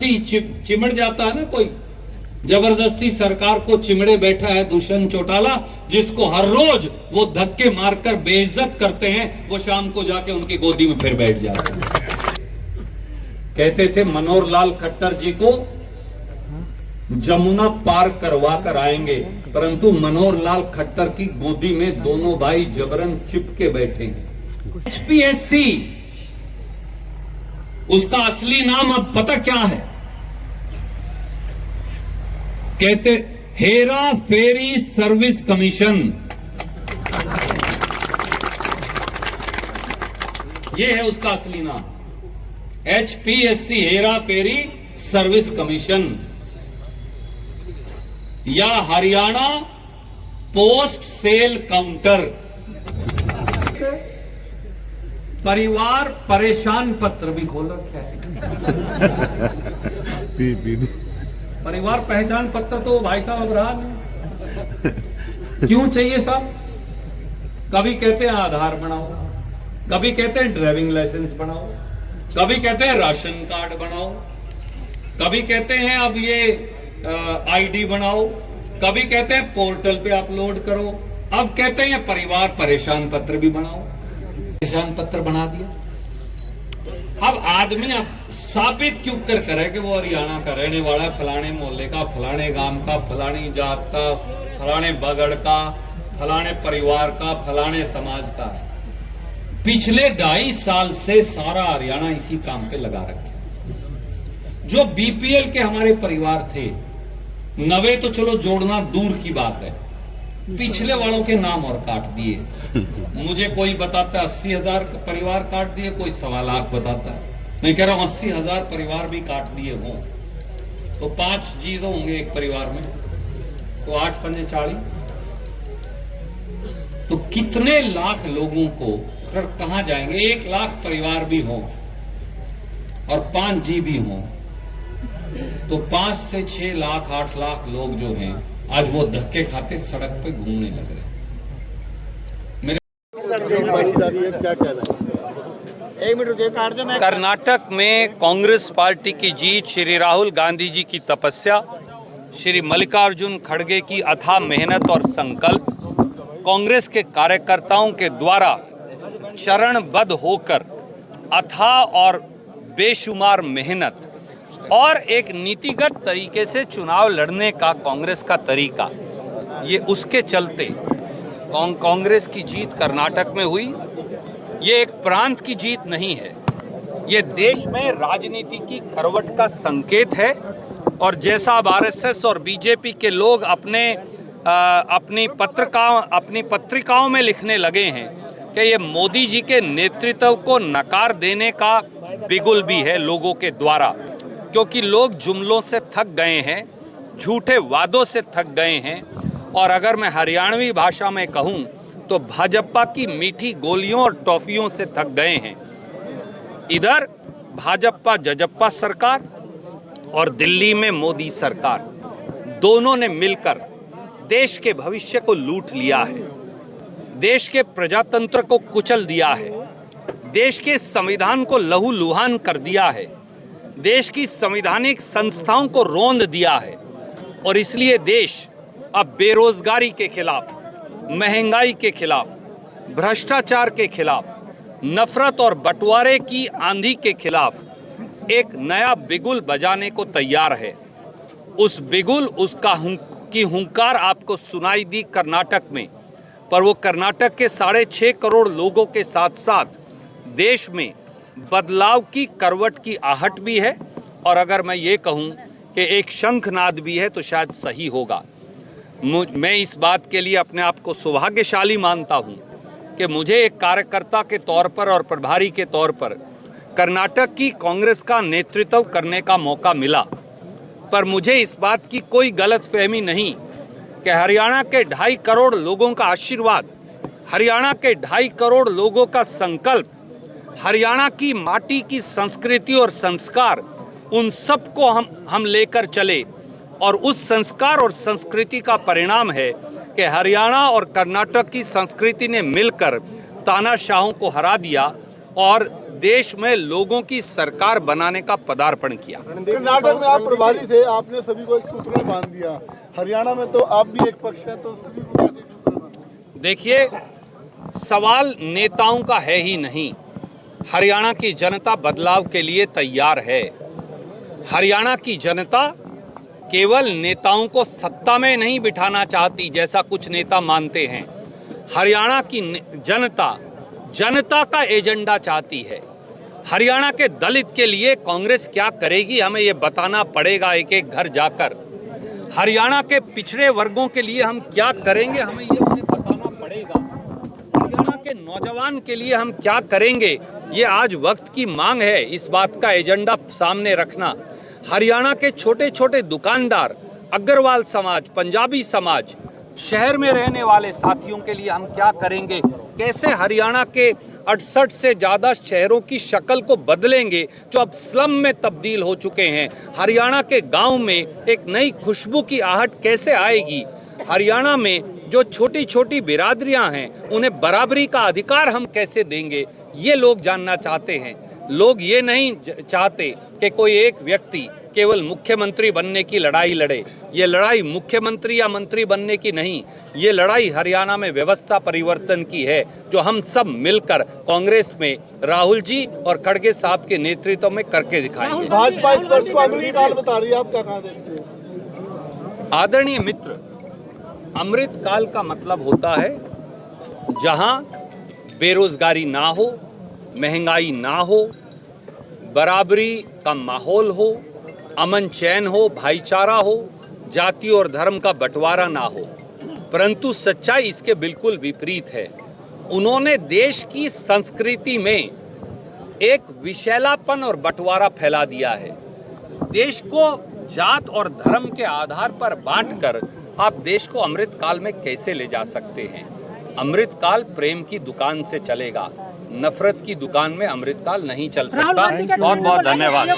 चिमड़ जाता है ना कोई, जबरदस्ती सरकार को चिमड़े बैठा है दुष्यंत चौटाला, जिसको हर रोज वो धक्के मारकर बेइज्जत करते हैं, वो शाम को जाके उनकी गोदी में फिर बैठ जाते हैं। कहते थे मनोहर लाल खट्टर जी को जमुना पार करवा कर आएंगे, परंतु मनोहर लाल खट्टर की गोदी में दोनों भाई जबरन चिपके बैठे हैं। HPSC उसका असली नाम अब पता क्या है? कहते हेरा फेरी सर्विस कमीशन। ये है उसका असली नाम, HPSC Hera ferry service commission, या हरियाणा पोस्ट सेल काउंटर। परिवार परेशान पत्र भी खोल रखा है। परिवार पहचान पत्र तो भाई साहब रहा नहीं। क्यों चाहिए साहब? कभी कहते हैं आधार बनाओ, कभी कहते हैं ड्राइविंग लाइसेंस बनाओ, कभी कहते हैं राशन कार्ड बनाओ, कभी कहते हैं अब ये ID बनाओ, कभी कहते हैं पोर्टल पे अपलोड करो, अब कहते हैं परिवार परेशान पत्र भी बनाओ। परेशान पत्र बना दिया। अब आदमी अब साबित क्यों कर करे कि वो हरियाणा का रहने वाला है, फलाने मोहल्ले का, फलाने गांव का, फलानी जात का, फलाने बगड़ का, फलाने परिवार का, फलाने समाज का। पिछले 2.5 साल से सारा हरियाणा इसी काम पे लगा रखे। जो BPL के हमारे परिवार थे, नवे तो चलो जोड़ना दूर की बात है, पिछले वालों के नाम और काट दिए। मुझे कोई बताता 80,000 परिवार काट दिए, कोई 1.25 लाख बताता है। मैं कह रहा हूं 80,000 परिवार भी काट दिए हों तो 5 जी तो होंगे एक परिवार में, तो 8 पंजे 40, तो कितने लाख लोगों को कहां जाएंगे? 1 लाख परिवार भी हो और 5 जी भी हो, तो 5 से 6 लाख 8 लाख लोग जो हैं आज वो धक्के खाते सड़क पे घूमने लग रहे हैं। क्या कहना है? कर्नाटक में कांग्रेस पार्टी की जीत, श्री राहुल गांधी जी की तपस्या, श्री मल्लिकार्जुन खड़गे की अथाह मेहनत और संकल्प, कांग्रेस के कार्यकर्ताओं के द्वारा चरणबद्ध होकर अथाह और बेशुमार मेहनत और एक नीतिगत तरीके से चुनाव लड़ने का कांग्रेस का तरीका, ये उसके चलते कांग्रेस की जीत कर्नाटक में हुई। ये एक प्रांत की जीत नहीं है, ये देश में राजनीति की करवट का संकेत है। और जैसा अब RSS और BJP के लोग अपनी पत्रिकाओं में लिखने लगे हैं कि ये मोदी जी के नेतृत्व को नकार देने का बिगुल भी है लोगों के द्वारा, क्योंकि लोग जुमलों से थक गए हैं, झूठे वादों से थक गए हैं, और अगर मैं हरियाणवी भाषा में कहूं तो भाजपा की मीठी गोलियों और टॉफियों से थक गए हैं। इधर भाजपा जजप्पा सरकार और दिल्ली में मोदी सरकार, दोनों ने मिलकर देश के भविष्य को लूट लिया है, देश के प्रजातंत्र को कुचल दिया है, देश के संविधान को लहूलुहान कर दिया है, देश की संवैधानिक संस्थाओं को रौंद दिया है। और इसलिए देश अब बेरोजगारी के खिलाफ, महंगाई के खिलाफ, भ्रष्टाचार के खिलाफ, नफरत और बंटवारे की आंधी के खिलाफ एक नया बिगुल बजाने को तैयार है। उस बिगुल की हुंकार आपको सुनाई दी कर्नाटक में, पर वो कर्नाटक के 6.5 करोड़ लोगों के साथ साथ देश में बदलाव की करवट की आहट भी है। और अगर मैं ये कहूँ कि एक शंखनाद भी है तो शायद सही होगा। मैं इस बात के लिए अपने आप को सौभाग्यशाली मानता हूँ कि मुझे एक कार्यकर्ता के तौर पर और प्रभारी के तौर पर कर्नाटक की कांग्रेस का नेतृत्व करने का मौका मिला। पर मुझे इस बात की कोई गलतफहमी नहीं कि हरियाणा के 2.5 करोड़ लोगों का आशीर्वाद, हरियाणा के 2.5 करोड़ लोगों का संकल्प, हरियाणा की माटी की संस्कृति और संस्कार, उन सब को हम लेकर चले। और उस संस्कार और संस्कृति का परिणाम है कि हरियाणा और कर्नाटक की संस्कृति ने मिलकर तानाशाहों को हरा दिया और देश में लोगों की सरकार बनाने का पदार्पण किया। कर्नाटक में आप प्रभारी थे, आपने सभी को एक सूत्र में बांध दिया। हरियाणा में तो आप भी एक पक्ष हैं, तो सभी को कैसे सूत्र में बांधा? देखिए, सवाल नेताओं का है ही नहीं। हरियाणा की जनता बदलाव के लिए तैयार है। हरियाणा की जनता केवल नेताओं को सत्ता में नहीं बिठाना चाहती जैसा कुछ नेता मानते हैं। हरियाणा की जनता का एजेंडा चाहती है। हरियाणा के दलित के लिए कांग्रेस क्या करेगी हमें ये बताना पड़ेगा एक एक घर जाकर। हरियाणा के पिछड़े वर्गों के लिए हम क्या करेंगे हमें ये उन्हें बताना पड़ेगा। हरियाणा के नौजवान के लिए हम क्या करेंगे ये आज वक्त की मांग है, इस बात का एजेंडा सामने रखना। हरियाणा के छोटे छोटे दुकानदार, अग्रवाल समाज, पंजाबी समाज, शहर में रहने वाले साथियों के लिए हम क्या करेंगे, कैसे हरियाणा के 68 से ज़्यादा शहरों की शक्ल को बदलेंगे जो अब स्लम में तब्दील हो चुके हैं। हरियाणा के गांव में एक नई खुशबू की आहट कैसे आएगी। हरियाणा में जो छोटी छोटी बिरादरियां हैं उन्हें बराबरी का अधिकार हम कैसे देंगे, ये लोग जानना चाहते हैं। लोग ये नहीं चाहते कि कोई एक व्यक्ति केवल मुख्यमंत्री बनने की लड़ाई लड़े। ये लड़ाई मुख्यमंत्री या मंत्री बनने की नहीं, ये लड़ाई हरियाणा में व्यवस्था परिवर्तन की है जो हम सब मिलकर कांग्रेस में राहुल जी और खड़गे साहब के नेतृत्व में करके दिखाएंगे। भाजपा इस वर्ष को अमृतकाल बता रही है, आप क्या कहाँ देखते हैं? आदरणीय मित्र, अमृतकाल का मतलब होता है जहां बेरोजगारी ना हो, महंगाई ना हो, बराबरी का माहौल हो, अमन चैन हो, भाईचारा हो, जाति और धर्म का बंटवारा ना हो। परंतु सच्चाई इसके बिल्कुल विपरीत है। उन्होंने देश की संस्कृति में एक विषैलापन और बंटवारा फैला दिया है। देश को जात और धर्म के आधार पर बांटकर आप देश को अमृतकाल में कैसे ले जा सकते हैं। अमृतकाल प्रेम की दुकान से चलेगा, नफरत की दुकान में अमृतकाल नहीं चल सकता। बहुत बहुत धन्यवाद।